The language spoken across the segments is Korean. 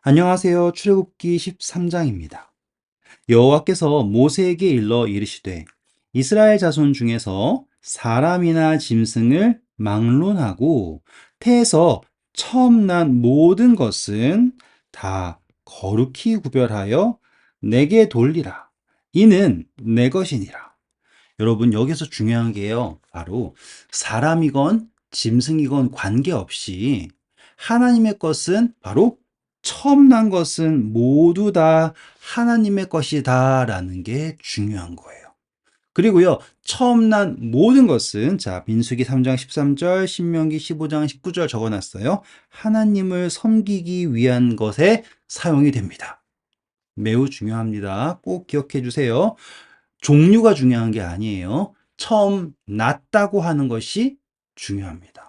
안녕하세요. 출애굽기 13장입니다. 여호와께서 모세에게 일러 이르시되 이스라엘 자손 중에서 사람이나 짐승을 막론하고 태에서 처음 난 모든 것은 다 거룩히 구별하여 내게 돌리라. 이는 내 것이니라. 여러분, 여기서 중요한 게요. 바로 사람이건 짐승이건 관계없이 하나님의 것은 바로 처음 난 것은 모두 다 하나님의 것이다라는 게 중요한 거예요. 그리고요, 처음 난 모든 것은, 자, 민수기 3장 13절, 신명기 15장 19절 적어놨어요. 하나님을 섬기기 위한 것에 사용이 됩니다. 매우 중요합니다. 꼭 기억해 주세요. 종류가 중요한 게 아니에요. 처음 났다고 하는 것이 중요합니다.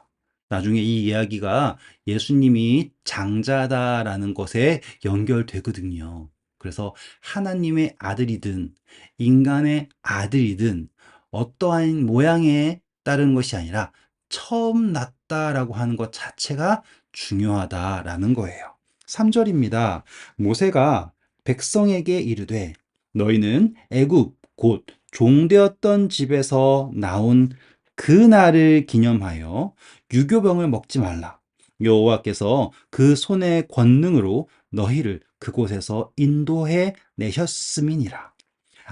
나중에 이 이야기가 예수님이 장자다라는 것에 연결되거든요. 그래서 하나님의 아들이든 인간의 아들이든 어떠한 모양에 따른 것이 아니라 처음 났다라고 하는 것 자체가 중요하다라는 거예요. 3절입니다. 모세가 백성에게 이르되 너희는 애굽 곧 종되었던 집에서 나온 그 날을 기념하여 유교병을 먹지 말라. 여호와께서 그 손의 권능으로 너희를 그곳에서 인도해 내셨음이니라.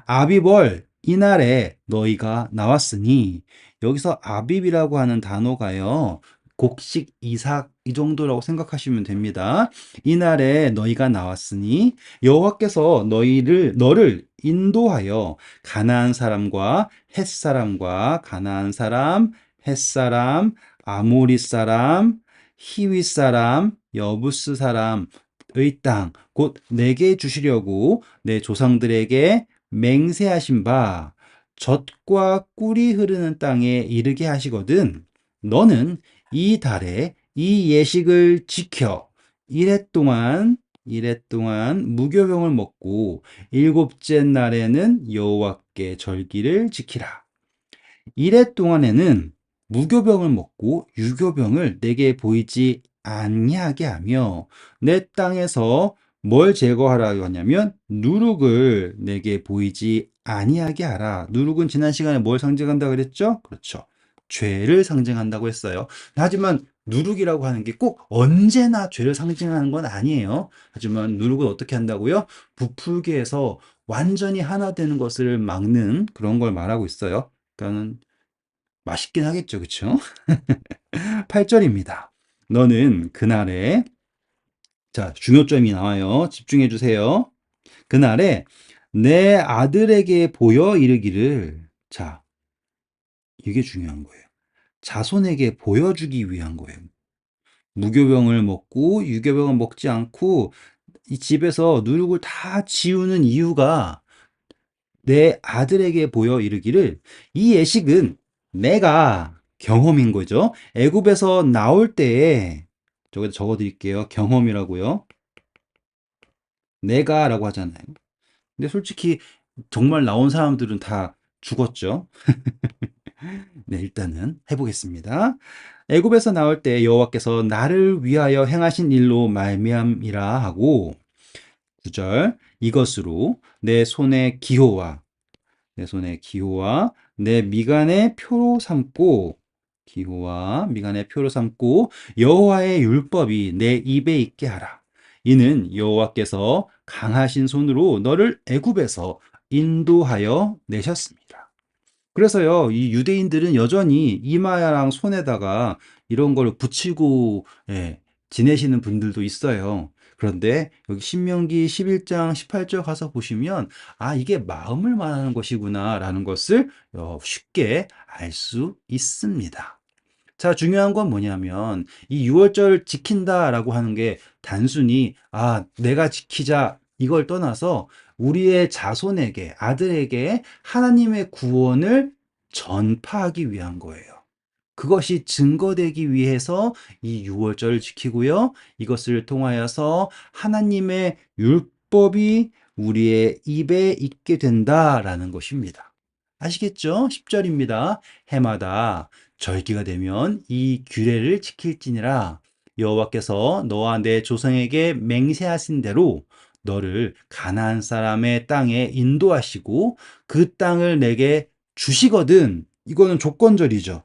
아비벌 이날에 너희가 나왔으니, 여기서 아비이라고 하는 단어가요, 곡식 이삭 이 정도라고 생각하시면 됩니다. 이날에 너희가 나왔으니 여호와께서 너를 인도하여 가나안 사람과 헷 사람과 가나안 사람, 헷 사람, 아모리 사람, 히위 사람, 여부스 사람의 땅 곧 내게 주시려고 내 조상들에게 맹세하신 바 젖과 꿀이 흐르는 땅에 이르게 하시거든 너는 이 달에 이 예식을 지켜 이래 동안 무교병을 먹고 일곱째 날에는 여호와께 절기를 지키라. 이래 동안에는 무교병을 먹고 유교병을 내게 보이지 아니하게 하며 내 땅에서 뭘 제거하라고 하냐면 누룩을 내게 보이지 아니하게 하라. 누룩은 지난 시간에 뭘 상징한다고 그랬죠? 그렇죠. 죄를 상징한다고 했어요. 하지만 누룩이라고 하는 게 꼭 언제나 죄를 상징하는 건 아니에요. 하지만 누룩은 어떻게 한다고요? 부풀게 해서 완전히 하나 되는 것을 막는 그런 걸 말하고 있어요. 그러니까는 맛있긴 하겠죠. 그쵸? 8절입니다. 너는 그날에, 자, 중요점이 나와요. 집중해 주세요. 그날에 내 아들에게 보여 이르기를, 자, 이게 중요한 거예요. 자손에게 보여주기 위한 거예요. 무교병을 먹고 유교병을 먹지 않고 이 집에서 누룩을 다 지우는 이유가 내 아들에게 보여 이르기를, 이 예식은 내가 경험인 거죠. 애굽에서 나올 때에, 저기다 적어 드릴게요. 경험이라고요. 내가라고 하잖아요. 근데 솔직히 정말 나온 사람들은 다 죽었죠. 네, 일단은 해보겠습니다. 애굽에서 나올 때 여호와께서 나를 위하여 행하신 일로 말미암이라 하고, 9절, 이것으로 내 손의 기호와 내 미간의 표로 삼고, 기호와 미간의 표로 삼고 여호와의 율법이 내 입에 있게 하라. 이는 여호와께서 강하신 손으로 너를 애굽에서 인도하여 내셨습니다. 그래서요, 이 유대인들은 여전히 이마야랑 손에다가 이런 걸 붙이고, 예, 지내시는 분들도 있어요. 그런데 여기 신명기 11장 18절 가서 보시면, 아, 이게 마음을 말하는 것이구나라는 것을 쉽게 알 수 있습니다. 자, 중요한 건 뭐냐면 이 6월절 지킨다라고 하는 게 단순히 아, 내가 지키자 이걸 떠나서 우리의 자손에게, 아들에게 하나님의 구원을 전파하기 위한 거예요. 그것이 증거되기 위해서 이 6월절을 지키고요. 이것을 통하여서 하나님의 율법이 우리의 입에 있게 된다라는 것입니다. 아시겠죠? 10절입니다. 해마다 절기가 되면 이 규례를 지킬지니라. 여호와께서 너와 내 조상에게 맹세하신 대로 너를 가나안 사람의 땅에 인도하시고 그 땅을 내게 주시거든. 이거는 조건절이죠.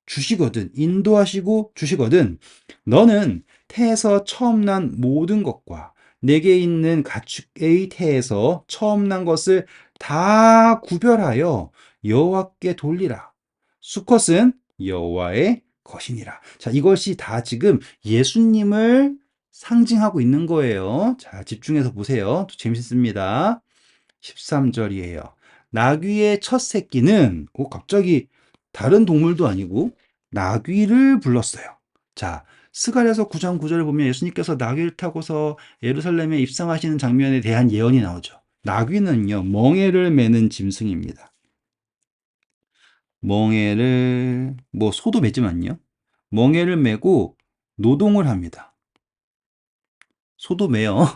주시거든. 인도하시고 주시거든. 너는 태에서 처음 난 모든 것과 내게 있는 가축의 태에서 처음 난 것을 다 구별하여 여호와께 돌리라. 수컷은 여호와의 것이니라. 자, 이것이 다 지금 예수님을 상징하고 있는 거예요. 자, 집중해서 보세요. 또 재밌습니다. 13절이에요. 나귀의 첫 새끼는 갑자기 다른 동물도 아니고 나귀를 불렀어요. 자, 스가랴서 9장 9절을 보면 예수님께서 나귀를 타고서 예루살렘에 입성하시는 장면에 대한 예언이 나오죠. 나귀는요, 멍에를 매는 짐승입니다. 멍에를 소도 매지만요. 멍에를 메고 노동을 합니다. 소도 매요.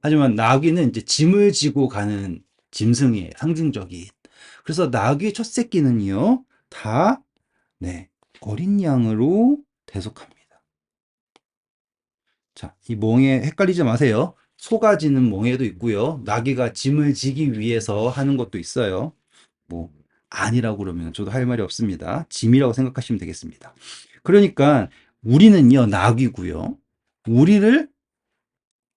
하지만 나귀는 이제 짐을 지고 가는 짐승이에요. 상징적인. 그래서 나귀의 첫 새끼는요, 다, 네, 어린 양으로 대속합니다. 자, 이 멍에 헷갈리지 마세요. 소가 지는 멍에도 있고요. 나귀가 짐을 지기 위해서 하는 것도 있어요. 뭐, 아니라고 그러면 저도 할 말이 없습니다. 짐이라고 생각하시면 되겠습니다. 그러니까 우리는요, 나귀고요. 우리를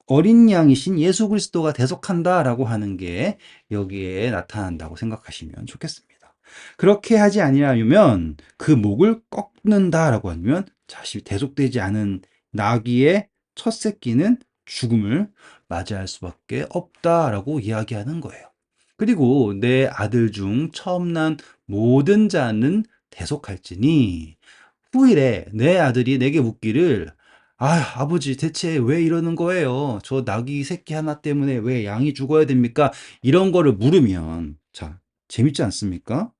어린 양이신 예수 그리스도가 대속한다라고 하는 게 여기에 나타난다고 생각하시면 좋겠습니다. 그렇게 하지 아니하면 그 목을 꺾는다라고 하면 자신이 대속되지 않은 나귀의 첫 새끼는 죽음을 맞이할 수밖에 없다라고 이야기하는 거예요. 그리고 내 아들 중 처음 난 모든 자는 대속할지니 후일에 내 아들이 내게 묻기를 아버지 대체 왜 이러는 거예요? 저 나귀 새끼 하나 때문에 왜 양이 죽어야 됩니까? 이런 거를 물으면 자, 재밌지 않습니까?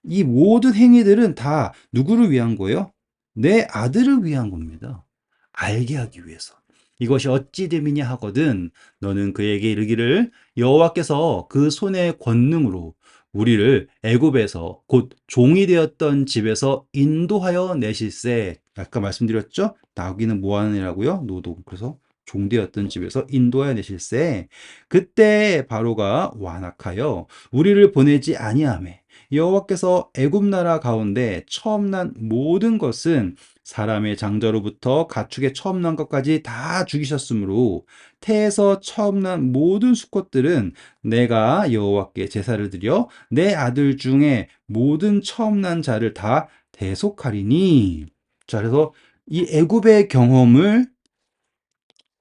이 모든 행위들은 다 누구를 위한 거예요? 내 아들을 위한 겁니다. 알게 하기 위해서. 이것이 어찌 됨이냐 하거든 너는 그에게 이르기를 여호와께서 그 손의 권능으로 우리를 애굽에서 곧 종이 되었던 집에서 인도하여 내실세. 아까 말씀드렸죠? 나귀는 뭐 하는 애라고요? 노동. 그래서 종되었던 집에서 인도하여 내실세. 그때 바로가 완악하여 우리를 보내지 아니하매 여호와께서 애굽 나라 가운데 처음 난 모든 것은 사람의 장자로부터 가축의 처음 난 것까지 다 죽이셨으므로 태에서 처음 난 모든 수컷들은 내가 여호와께 제사를 드려 내 아들 중에 모든 처음 난 자를 다 대속하리니. 자, 그래서 이 애굽의 경험을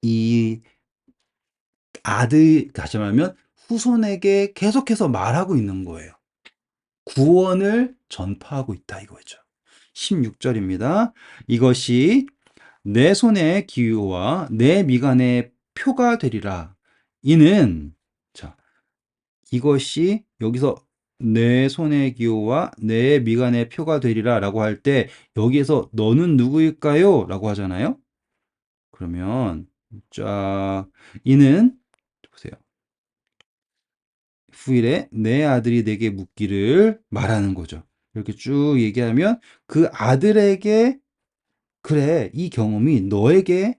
이 아들, 다시 말하면 후손에게 계속해서 말하고 있는 거예요. 구원을 전파하고 있다 이거죠. 16절입니다. 이것이 내 손의 기호와 내 미간의 표가 되리라. 이는 자, 이것이 여기서 내 손의 기호와 내 미간의 표가 되리라 라고 할 때 여기에서 너는 누구일까요? 라고 하잖아요. 그러면 쫙 이는 보세요. 후일에 내 아들이 내게 묻기를 말하는 거죠. 이렇게 쭉 얘기하면 그 아들에게 그래, 이 경험이 너에게,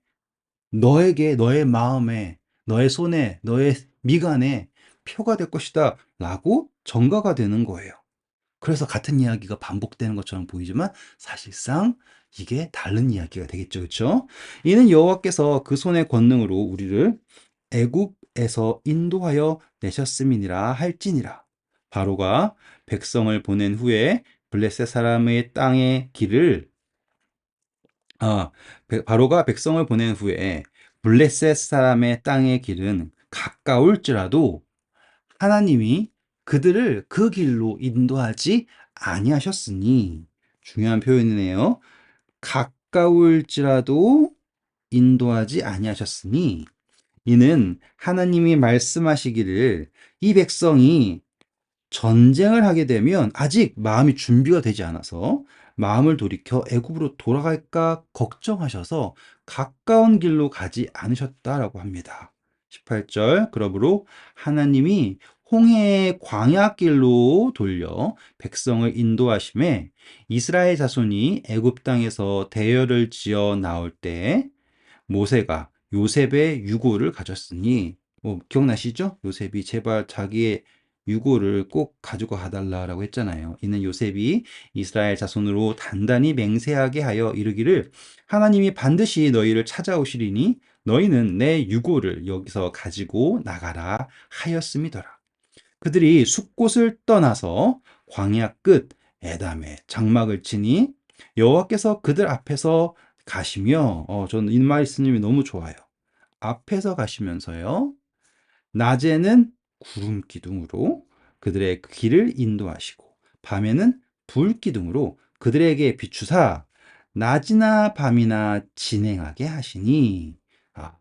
너의 마음에, 너의 손에, 너의 미간에 표가 될 것이다 라고 전가가 되는 거예요. 그래서 같은 이야기가 반복되는 것처럼 보이지만 사실상 이게 다른 이야기가 되겠죠. 그렇죠? 이는 여호와께서 그 손의 권능으로 우리를 애굽에서 인도하여 내셨음이니라 할지니라. 바로가 백성을 보낸 후에 블레셋 사람의 땅의 길을 바로가 백성을 보낸 후에 블레셋 사람의 땅의 길은 가까울지라도 하나님이 그들을 그 길로 인도하지 아니하셨으니 중요한 표현이네요. 가까울지라도 인도하지 아니하셨으니 이는 하나님이 말씀하시기를 이 백성이 전쟁을 하게 되면 아직 마음이 준비가 되지 않아서 마음을 돌이켜 애굽으로 돌아갈까 걱정하셔서 가까운 길로 가지 않으셨다라고 합니다. 18절 그러므로 하나님이 홍해의 광야길로 돌려 백성을 인도하심에 이스라엘 자손이 애굽 땅에서 대열을 지어 나올 때 모세가 요셉의 유고를 가졌으니 기억나시죠? 요셉이 제발 자기의 유고를 꼭 가지고 가달라고 했잖아요. 이는 요셉이 이스라엘 자손으로 단단히 맹세하게 하여 이르기를 하나님이 반드시 너희를 찾아오시리니 너희는 내 유고를 여기서 가지고 나가라 하였음이더라. 그들이 숲곳을 떠나서 광야 끝 에담에 장막을 치니 여호와께서 그들 앞에서 가시며 저는 이 말씀이 너무 좋아요. 앞에서 가시면서요. 낮에는 구름 기둥으로 그들의 길을 인도하시고 밤에는 불 기둥으로 그들에게 비추사 낮이나 밤이나 진행하게 하시니 아,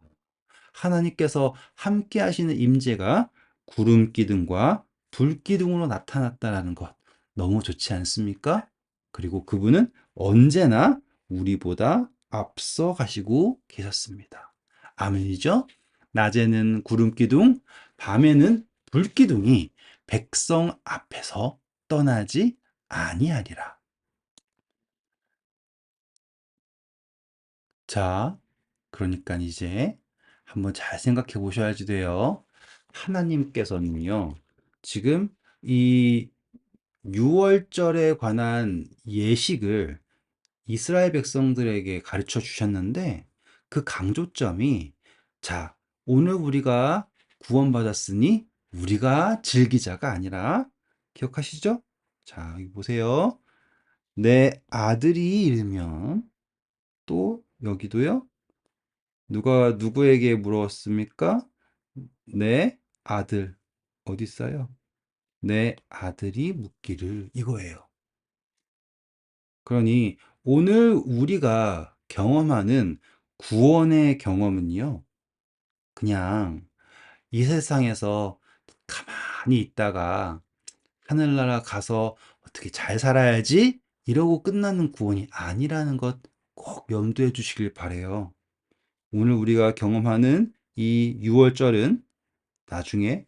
하나님께서 함께 하시는 임재가 구름 기둥과 불 기둥으로 나타났다라는 것 너무 좋지 않습니까? 그리고 그분은 언제나 우리보다 앞서 가시고 계셨습니다. 아멘이죠? 낮에는 구름 기둥, 밤에는 불 기둥이 백성 앞에서 떠나지 아니하리라. 자, 그러니까 이제 한번 잘 생각해 보셔야지 돼요. 하나님께서는요, 지금 이 6월절에 관한 예식을 이스라엘 백성들에게 가르쳐 주셨는데 그 강조점이 자, 오늘 우리가 구원받았으니 우리가 즐기자가 아니라 기억하시죠? 자, 여기 보세요. 내 아들이 이르면 또 여기도요. 누가 누구에게 물었습니까? 내 아들 어디 있어요? 내 아들이 묻기를 이거예요. 그러니 오늘 우리가 경험하는 구원의 경험은요, 그냥 이 세상에서 가만히 있다가 하늘나라 가서 어떻게 잘 살아야지 이러고 끝나는 구원이 아니라는 것 꼭 염두해 주시길 바래요. 오늘 우리가 경험하는 이 6월절은 나중에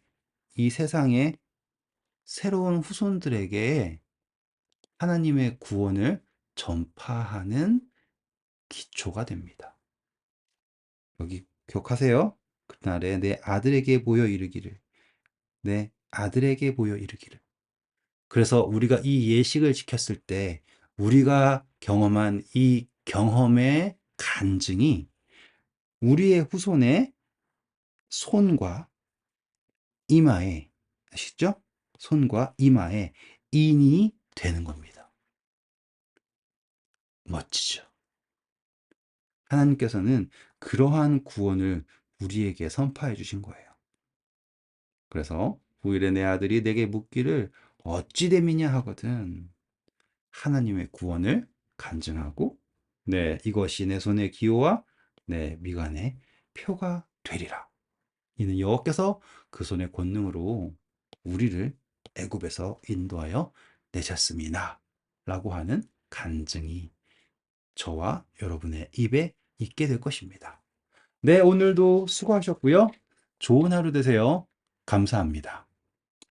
이 세상의 새로운 후손들에게 하나님의 구원을 전파하는 기초가 됩니다. 여기 기억하세요. 그날에 내 아들에게 보여 이르기를. 내 아들에게 보여 이르기를. 그래서 우리가 이 예식을 지켰을 때 우리가 경험한 이 경험의 간증이 우리의 후손의 손과 이마에 아시죠? 손과 이마에 인이 되는 겁니다. 멋지죠? 하나님께서는 그러한 구원을 우리에게 선포해 주신 거예요. 그래서 9일에 내 아들이 내게 묻기를 어찌 됨이냐 하거든 하나님의 구원을 간증하고 네, 이것이 내 손의 기호와 내 미간의 표가 되리라. 이는 여호와께서 그 손의 권능으로 우리를 애굽에서 인도하여 내셨습니다. 라고 하는 간증이 저와 여러분의 입에 있게 될 것입니다. 네, 오늘도 수고하셨고요. 좋은 하루 되세요. 감사합니다.